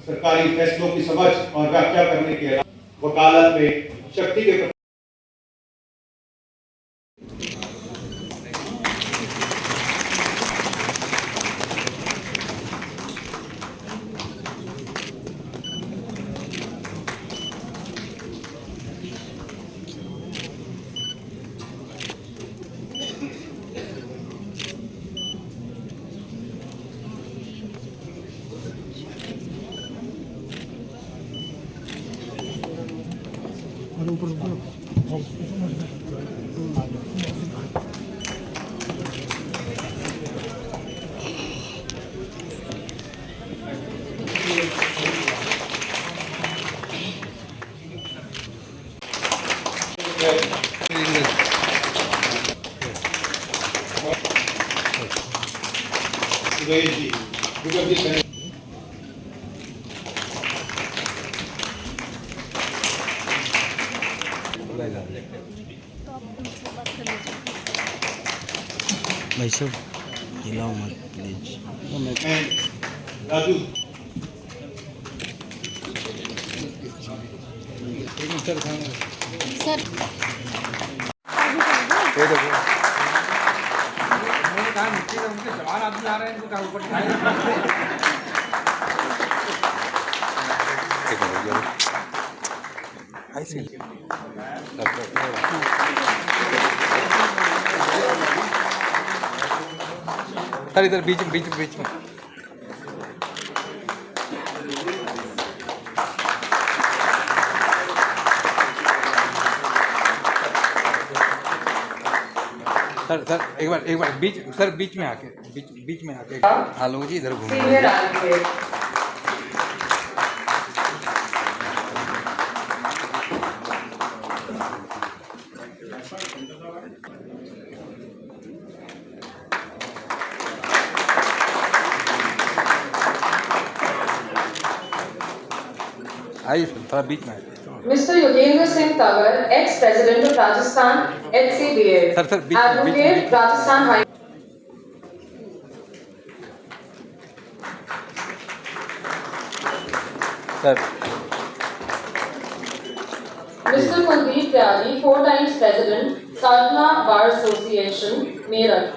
सरकारी फैसलों की समझ और व्याख्या करने के अलावा वकालत में शक्ति के भाई साहब हिलाओ मत प्लीज। राजू सर उन्होंने कहा नीचे से उनके जवान आदमी आ रहे हैं, इनको कहा ऊपर सर इधर बीच बीच बीच में सर एक बार बीच सर बीच में आके बीच में आके आलोक जी इधर घूमिए। आइए थोड़ा बीच में आइए। Mr. Yogendra Singh Tawar, ex-president of Rajasthan, HCBA, sir बीच में advocate Rajasthan High. Sir Mr. Kuldeep Tyagi, 4 times president, Sadhana Bar Association, Meerut.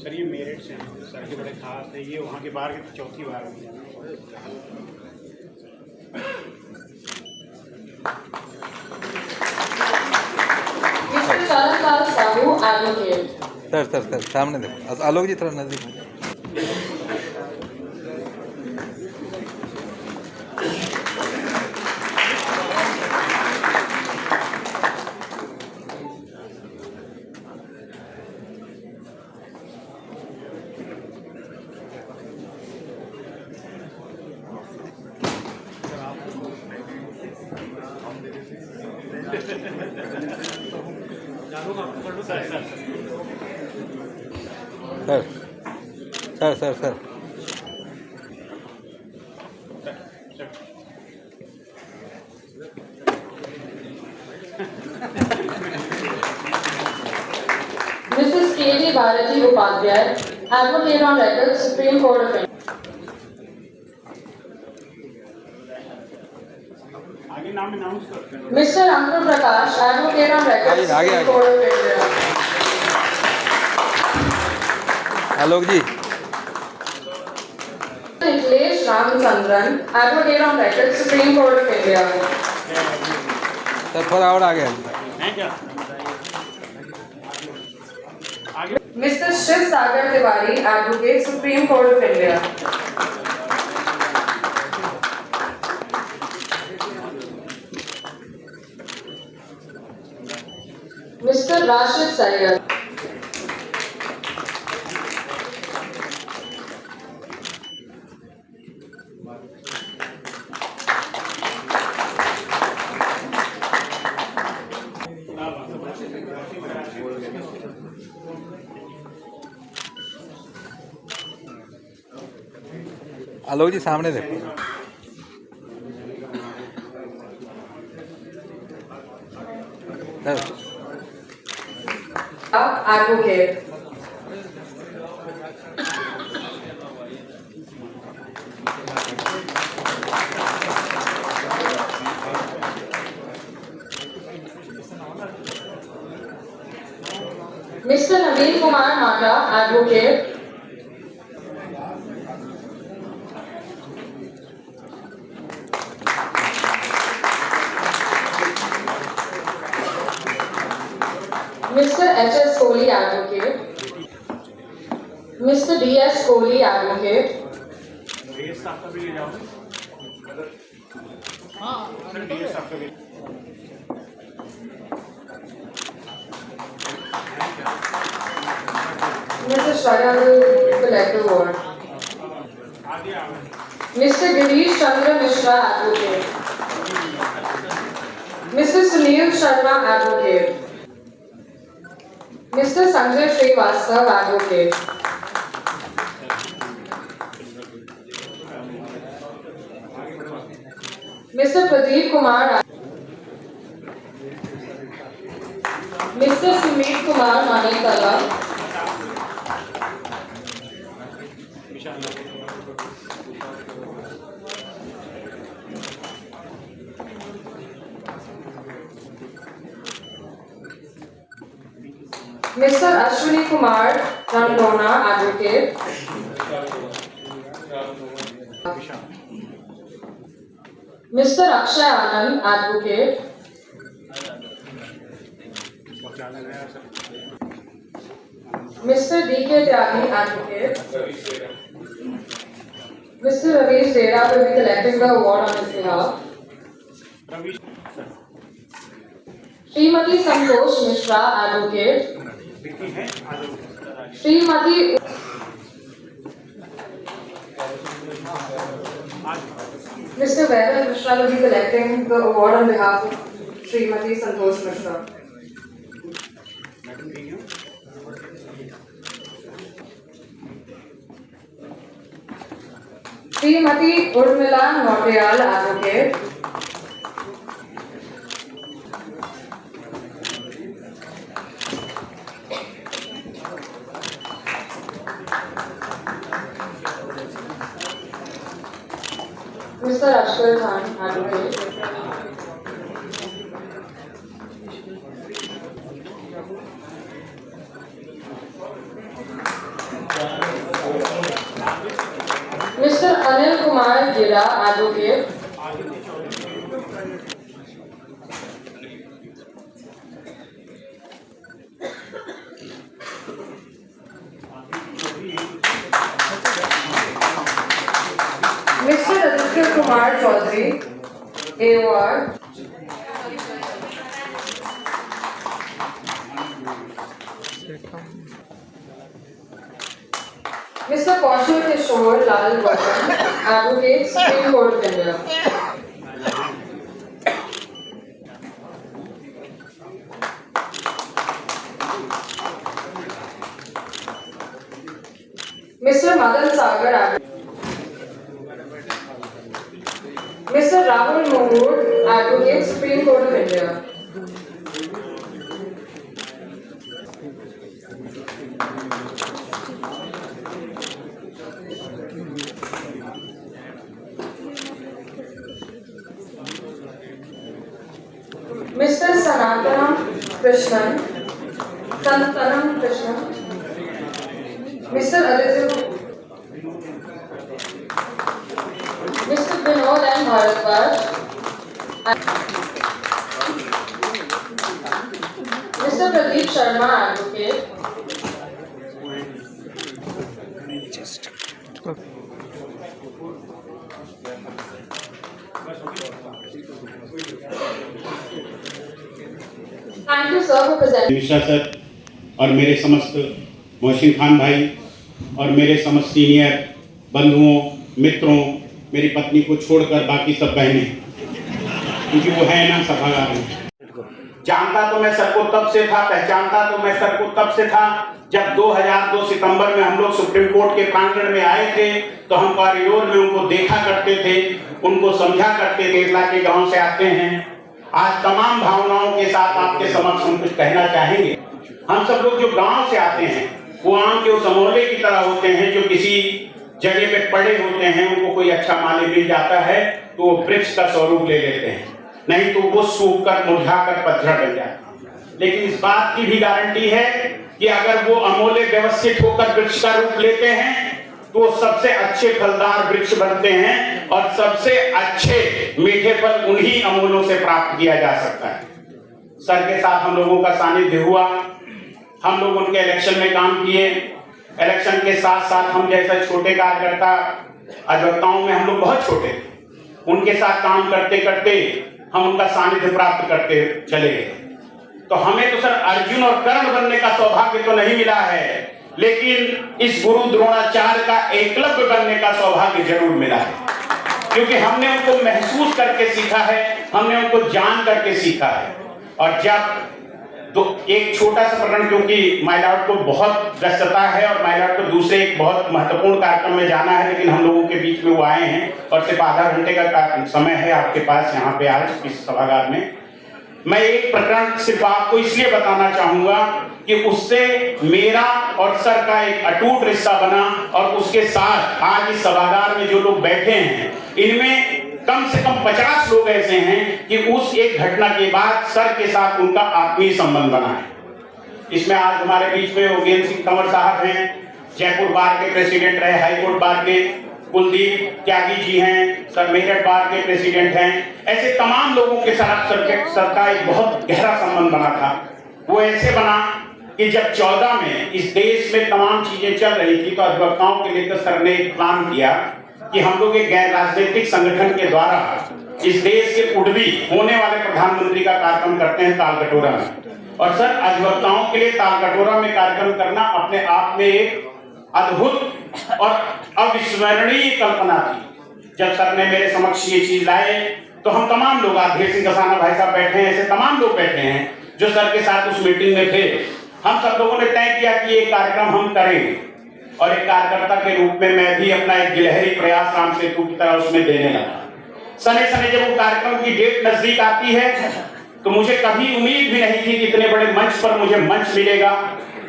Sir ये मेरिट से हैं, सर के बड़े खास थे, ये वहाँ के बाहर की चौथी बार हुई है। Mr. Charanlal Sahu, advocate. Sir सामने देखो आलोक जी थोड़ा नजदीक। Sir Mrs. K.D. Bharati Upadhyay, advocate on record, Supreme Court of India. आगे नाम अनाउंस करते हैं। Mr. Ankur Prakash, advocate on record, Supreme Court of India. Alok ji Nikhilesh Ramachandran, advocate on record, Supreme Court of India. Sir थोड़ा और आगे हैं क्या? Mr. Shiv Sagar Tiwari, advocate, Supreme Court of India. Mr. Rashid Sayyed. आलोक जी सामने देखो। Advocate. Naveen Kumar Mata, Advocate. Mr. H.S. Kohli, Advocate. Mr. D.S. Kohli, Advocate. ये साहब का भी ले जाओ हाँ ये साहब का भी Mr. Shraddha will collect the award. Mr. Girish Chandra Mishra, Advocate. Mr. Sunil Sharma, Advocate. Mr. Sanjay Srivastav, Advocate. Mr. Pradeep Kumar, Mr. Sumit Kumar Manekala, Mr. Ashwini Kumar Rangona, Advocate. Mr. Akshay Anand, Advocate. Mr. D.K. Tyagi, Advocate. Mr. Ravish Dera will be collecting the award on his behalf. Srimati Santosh Mishra, Advocate. Srimati Mr. Vaibhav Mishra will be collecting the award on behalf of Srimati Santosh Mishra. Srimati Urmila Nautiyal, Advocate. Mr. Ashkar Khan, Advocate. Mr. Anil Kumar Gira, Advocate. Mr. Aditya Kumar Chaudhary, AOR. Mr. Kaushal Kishore Lal Varman, Advocate, Supreme Court of India. Mr. Madan Sagar, Advocate. Mr. Rahul Mohur, Advocate, Supreme Court of India. Mr. Sanatana Krishnan, Mr. Aditya, Mr. Vinod and Bharadwaj, Mr. Pradeep Sharma, Advocate. Thank you, sir, for presenting. Mishra sir और मेरे समस्त मोहसिन खान भाई और मेरे समस्त senior बंधुओं मित्रों, मेरी पत्नी को छोड़कर बाकी सब बहनें, क्योंकि वो है ना सभागार में। जानता तो मैं सर को तब से था, पहचानता तो मैं सर को तब से था जब 2002 सितंबर में हम लोग सुप्रीम कोर्ट के प्रांगण में आए थे, तो हम कॉरिडोर में उनको देखा करते थे, उनको समझा करते थे। केरला के गांव से आते हैं। आज तमाम भावनाओं के साथ आपके समक्ष हम कुछ कहना चाहेंगे। हम सब लोग जो गांव से आते हैं वो आम के उस अमोले की तरह होते हैं जो किसी जगह पे पड़े होते हैं, उनको कोई अच्छा माली मिल जाता है तो वो वृक्ष का स्वरूप ले लेते हैं, नहीं तो वो सूख कर मुरझा कर पत्थर बन जाता है। लेकिन इस बात की भी गारंटी है कि अगर वो अमूल्य व्यवस्थित होकर वृक्ष का रूप लेते हैं तो वो सबसे अच्छे फलदार वृक्ष बनते हैं और सबसे अच्छे मीठे फल उन्हीं अमूलों से प्राप्त किया जा सकता है। सर के साथ हम लोगों का सानिध्य हुआ, हम लोग उनके इलेक्शन में काम किए। इलेक्शन के साथ साथ हम जैसे छोटे कार्यकर्ता अधिवक्ताओं में हम लोग बहुत छोटे थे, उनके साथ काम करते करते हम उनका सानिध्य प्राप्त करते चले गए। तो हमें तो सर अर्जुन और कर्ण बनने का सौभाग्य तो नहीं मिला है, लेकिन इस गुरु द्रोणाचार्य का एकलव्य बनने का सौभाग्य जरूर मिला है, क्योंकि हमने उनको महसूस करके सीखा है, हमने उनको जान करके सीखा है। और जब तो एक छोटा सा प्रकरण, क्योंकि माइलॉर्ड को बहुत व्यस्तता है और माइलॉर्ड को दूसरे एक बहुत महत्वपूर्ण कार्यक्रम में जाना है, लेकिन हम लोगों के बीच में वो आए हैं और सिर्फ आधा घंटे का समय है आपके पास यहाँ पे आज इस सभागार में। मैं एक प्रकरण सिर्फ आपको इसलिए बताना चाहूंगा कि उससे मेरा और सर का एक अटूट रिश्ता बना, और उसके साथ आज इस सभागार में जो लोग बैठे हैं इनमें कम से कम 50 लोग ऐसे हैं कि उस एक घटना के बाद सर के साथ उनका आत्मीय संबंध बना है। इसमें आज हमारे बीच में योगेंद्र सिंह कंवर साहब हैं, जयपुर बार के प्रेसिडेंट रहे, हाईकोर्ट बार के कुलदीप त्यागी जी हैं, सर मेरठ बार के प्रेसिडेंट हैं। ऐसे तमाम लोगों के साथ सर का एक बहुत गहरा संबंध बना था। वो ऐसे बना कि जब 14 में इस देश में तमाम चीजें चल रही थी तो अधिवक्ताओं के लेकर सर ने एक प्लान किया कि हम लोग एक गैर राजनीतिक संगठन के द्वारा इस देश के उड़वी होने वाले प्रधानमंत्री का कार्यक्रम करते हैं तालकटोरा में। और सर अधिवक्ताओं के लिए तालकटोरा में कार्यक्रम करना अपने आप में एक अद्भुत और अविस्मरणीय कल्पना थी। जब सर ने मेरे समक्ष ये चीज लाए तो हम तमाम लोग, आधेर सिंह कसाना भाई साहब बैठे हैं, ऐसे तमाम लोग बैठे हैं जो सर के साथ उस मीटिंग में थे। हम सब लोगों ने तय किया कि ये कार्यक्रम हम करेंगे, और एक कार्यकर्ता के रूप में मैं भी अपना एक गिलहरी प्रयास राम सेतु की तरह उसमें देने लगा। सने सने जब वो कार्यक्रम की डेट नजदीक आती है तो मुझे कभी उम्मीद भी नहीं थी कि इतने बड़े मंच पर मुझे मंच मिलेगा।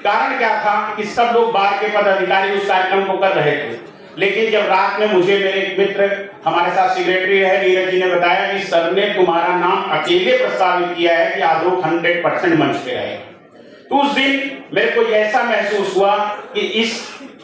कारण क्या था कि सब लोग बार के पदाधिकारी उस कार्यक्रम को कर रहे थे, लेकिन जब रात में मुझे मेरे एक मित्र हमारे साथ सेक्रेटरी है नीरज जी ने बताया कि सर ने तुम्हारा नाम अकेले प्रस्तावित किया है कि आप लोग 100% मंच पे रहेगा। तो उस दिन मेरे को ऐसा महसूस हुआ कि इस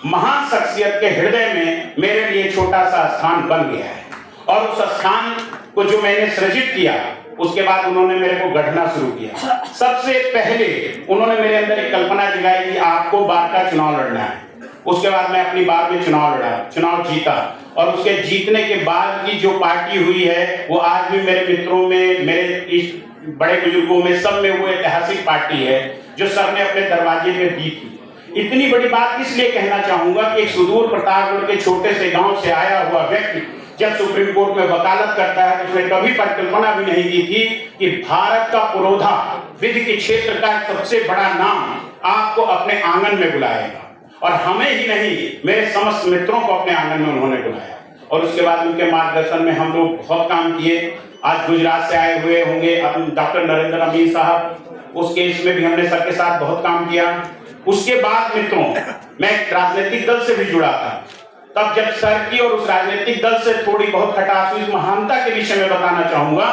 महान शख्सियत के हृदय में मेरे लिए छोटा सा स्थान बन गया है, और उस स्थान को जो मैंने सृजित किया उसके बाद उन्होंने मेरे को गढ़ना शुरू किया। सबसे पहले उन्होंने मेरे अंदर एक कल्पना जगाई कि आपको बार का चुनाव लड़ना है। उसके बाद मैं अपनी बार में चुनाव लड़ा, चुनाव जीता, और उसके जीतने के बाद की जो पार्टी हुई है वो आज भी मेरे मित्रों में, मेरे इस बड़े बुजुर्गों में, सब में वो ऐतिहासिक पार्टी है जो सर ने अपने दरवाजे में दी थी। इतनी बड़ी बात इसलिए कहना चाहूंगा कि एक सुदूर प्रतापगढ़ के छोटे से गांव से आया हुआ व्यक्ति जब सुप्रीम कोर्ट में वकालत करता है तो उसने कभी परिकल्पना भी नहीं की थी कि भारत का पुरोधा विधि के क्षेत्र का सबसे बड़ा नाम आपको अपने आंगन में बुलाएगा। और हमें ही नहीं, मेरे समस्त मित्रों को अपने आंगन में उन्होंने बुलाया, और उसके बाद उनके मार्गदर्शन में हम लोग बहुत काम किए। आज गुजरात से आए हुए होंगे डॉक्टर नरेंद्र अमीन साहब, उस केस में भी हमने सर के साथ बहुत काम किया। उसके बाद मित्रों, मैं राजनीतिक दल से भी जुड़ा था, तब जब सर की और उस राजनीतिक दल से थोड़ी बहुत खटास हुई, महानता के विषय में बताना चाहूंगा।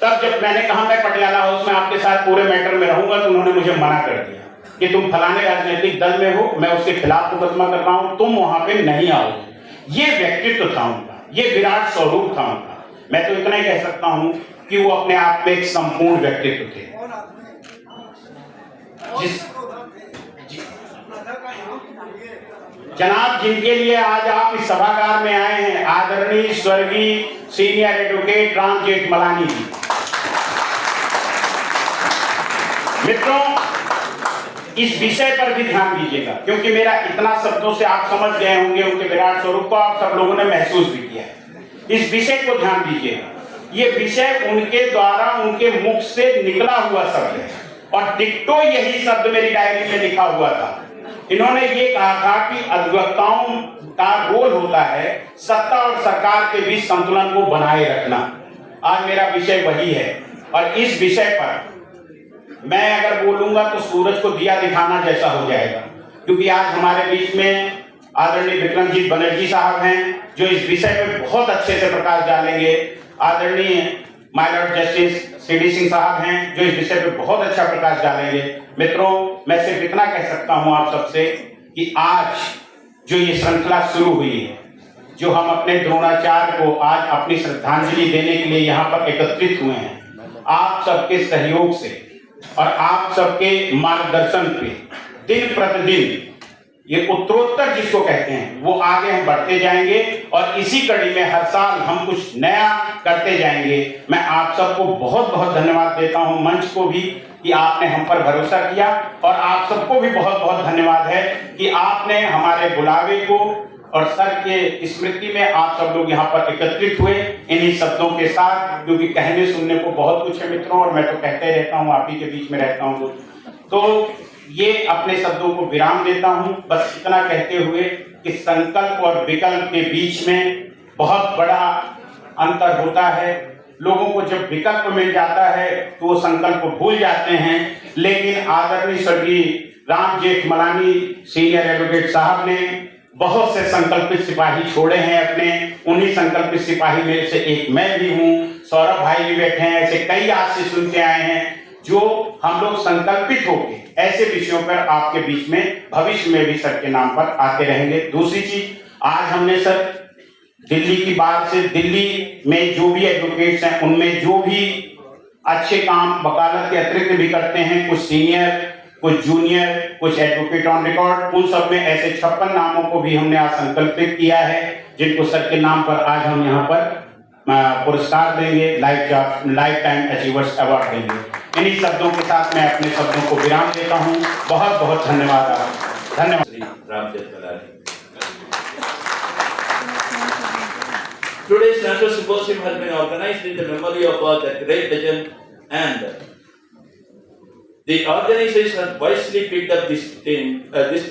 तब जब मैंने कहा मैं पटियाला हाउस में आपके साथ पूरे मैटर में रहूंगा तो उन्होंने मुझे मना कर दिया कि तुम फलाने राजनीतिक दल में हो, मैं उसके खिलाफ मुकदमा कर रहा हूं, तुम वहां पे नहीं आओगे। ये व्यक्तित्व था उनका, ये विराट स्वरूप था उनका। मैं तो इतना ही कह सकता हूं कि वो अपने आप में एक संपूर्ण व्यक्तित्व थे। जनाब, जिनके लिए आज आप इस सभागार में आए हैं, आदरणीय स्वर्गीय सीनियर एडवोकेट राम जेठमलानी जी। मित्रों, इस विषय पर भी ध्यान दीजिएगा, क्योंकि मेरा इतना शब्दों से आप समझ गए होंगे उनके विराट स्वरूप को, आप सब लोगों ने महसूस भी किया है। इस विषय को ध्यान दीजिएगा, ये विषय उनके द्वारा उनके मुख से निकला हुआ शब्द है, और डिक्टो यही शब्द मेरी डायरी में लिखा हुआ था। इन्होंने ये कहा था कि अधिवक्ताओं का रोल होता है सत्ता और सरकार के बीच संतुलन को बनाए रखना। आज मेरा विषय वही है, और इस विषय पर मैं अगर बोलूंगा तो सूरज को दिया दिखाना जैसा हो जाएगा, क्योंकि आज हमारे बीच में आदरणीय विक्रमजीत बनर्जी साहब हैं जो इस विषय में बहुत अच्छे से प्रकाश डालेंगे। आदरणीय my Lord justice CD Singh साहब हैं जो इस विषय पे बहुत अच्छा प्रकाश डालेंगे। मित्रों, मैं सिर्फ इतना कह सकता हूं आप सबसे कि आज जो ये श्रृंखला शुरू हुई है, जो हम अपने द्रोणाचार्य को आज अपनी श्रद्धांजलि देने के लिए यहाँ पर एकत्रित हुए हैं, आप सबके सहयोग से और आप सबके मार्गदर्शन पे दिन प्रतिदिन ये उत्तरोत्तर जिसको कहते हैं वो आगे हम बढ़ते जाएंगे और इसी कड़ी में हर साल हम कुछ नया करते जाएंगे। मैं आप सबको बहुत बहुत धन्यवाद देता हूं, मंच को भी कि आपने हम पर भरोसा किया, और आप सबको भी बहुत बहुत धन्यवाद है कि आपने हमारे बुलावे को और सर के स्मृति में आप सब लोग यहाँ पर एकत्रित हुए इन्हीं शब्दों के साथ, क्योंकि कहने सुनने को बहुत कुछ है मित्रों, और मैं तो कहते रहता हूँ, आप ही के बीच में रहता हूँ, तो ये अपने शब्दों को विराम देता हूँ। बस इतना कहते हुए कि संकल्प और विकल्प के बीच में बहुत बड़ा अंतर होता है। लोगों को जब विकल्प मिल जाता है तो वो संकल्प को भूल जाते हैं, लेकिन आदरणीय स्वर्गीय राम जेठमलानी सीनियर एडवोकेट साहब ने बहुत से संकल्पित सिपाही छोड़े हैं अपने, उन्हीं संकल्पित सिपाही में से एक मैं भी हूँ, सौरभ भाई भी बैठे हैं, ऐसे कई आज से सुन के आए हैं जो हम लोग संकल्पित होकर ऐसे विषयों पर आपके बीच में भविष्य में भी सर के नाम पर आते रहेंगे। दूसरी चीज, आज हमने सर दिल्ली की बात से, दिल्ली में जो भी एडवोकेट्स हैं उनमें जो भी अच्छे काम वकालत के अतिरिक्त भी करते हैं, कुछ सीनियर, कुछ जूनियर, कुछ एडवोकेट ऑन रिकॉर्ड, उन सब में ऐसे 56 नामों को भी हमने आज संकल्पित किया है, जिनको सर के नाम पर आज हम यहाँ पर पुरस्कार देंगे, लाइफ टाइम अचीवर्स अवार्ड देंगे। इन्हीं शब्दों के साथ मैं अपने शब्दों को विराम देता हूँ। बहुत बहुत धन्यवाद। Today's National Symposium has been organized in the memory of the great legend, and the organizers have wisely picked up this theme, as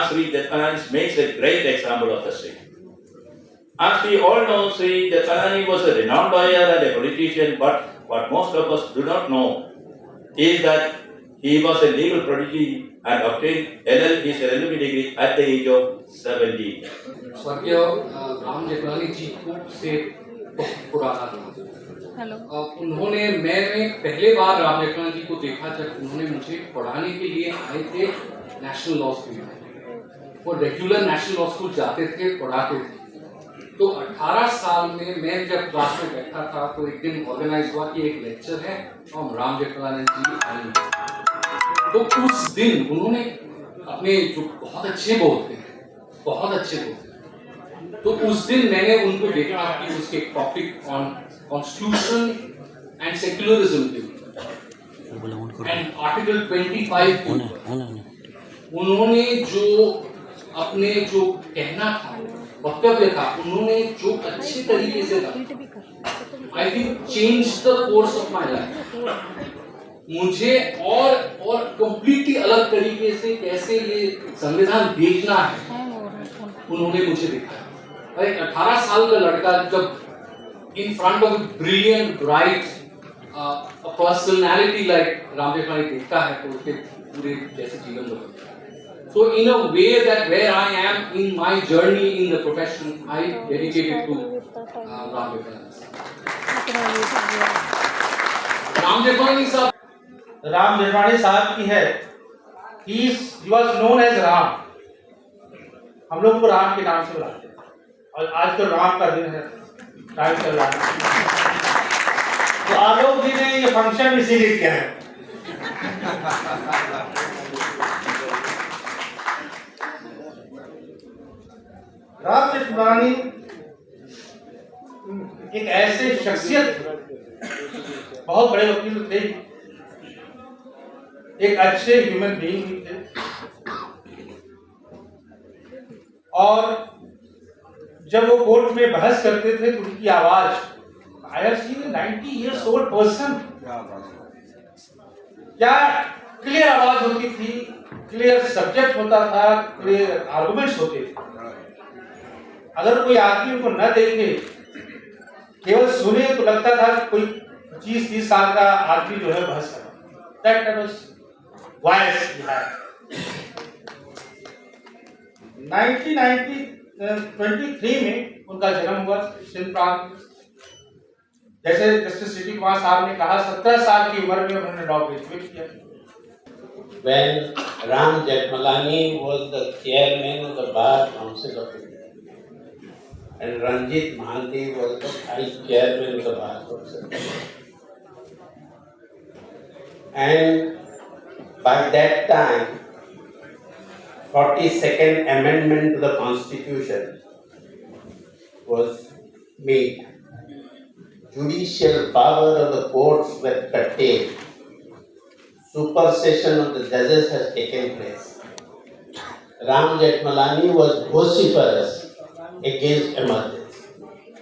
Sri Jethmalani makes a great example of the same. As we all know, Sri Jethmalani was a renowned lawyer and a politician, but what most of us do not know is that he was a legal prodigy and obtained his LLB degree at the age of 17. स्वर्गीय राम जेठमलानी जी से बहुत पुराना था। उन्होंने, मैंने पहले बार राम जेठमलानी जी को देखा जब उन्होंने मुझे पढ़ाने के लिए आए थे नेशनल लॉ स्कूल में। वो रेगुलर नेशनल लॉ स्कूल जाते थे, पढ़ाते थे। तो 18 साल में मैं जब क्लास में बैठा था तो एक दिन ऑर्गेनाइज हुआ कि एक लेक्चर है और राम जेठमलानी जी आएंगे। तो उस दिन उन्होंने अपने जो बहुत अच्छे बोलते हैं, तो उस दिन मैंने उनको देखा कि उसके topic on constitution and secularism के एंड आर्टिकल 25 के उन्होंने जो अपने जो कहना था, वक्तव्य था, उन्होंने जो अच्छे तरीके से था, I think change the course of my life. मुझे और कंप्लीटली अलग तरीके से कैसे ये संविधान देखना है उन्होंने मुझे दिखाया। और एक 18 साल का लड़का जब in front of brilliant bright personality like Ram Jethmalani देखता है तो उसके पूरे जैसे जीवन बदलता है। So in a way that where I am in my journey in the profession, I dedicate it to Ram Jethmalani साहब। राम जेठमलानी साहब की है, he was known as Ram, हम लोग को राम के नाम से बुलाते हैं, और आज तो राम का दिन है, टाइम चल रहा है, तो आलोक जी ने ये फंक्शन इसीलिए किया है। राम जेठमलानी एक ऐसे शख्सियत, बहुत बड़े वकील थे, एक अच्छे ह्यूमन बीइंग भी थे, और जब वो कोर्ट में बहस करते थे तो उनकी आवाज, I have seen 90 years old person, क्या क्लियर आवाज होती थी, क्लियर सब्जेक्ट होता था, क्लियर आर्गुमेंट्स होते थे। अगर कोई आदमी उनको न देखे, केवल सुने तो लगता था कि कोई 25-30 साल का आदमी जो है बहस कर रहा है। 1923 में उनका जन्म हुआ सिंध प्रांत। जैसे जस्टिस सिटी कुमार साहब ने कहा, 17 साल की उम्र में उन्होंने लॉ ग्रेजुएट किया। when Ram Jethmalani was the chairman of the Bar Council of India and Ranjit Mahanti was the vice chairman of the Bar Council. And by that time, 42nd Amendment to the Constitution was made. Judicial power of the courts were curtailed. Supersession of the judges has taken place. Ram Jethmalani was vociferous against emergency.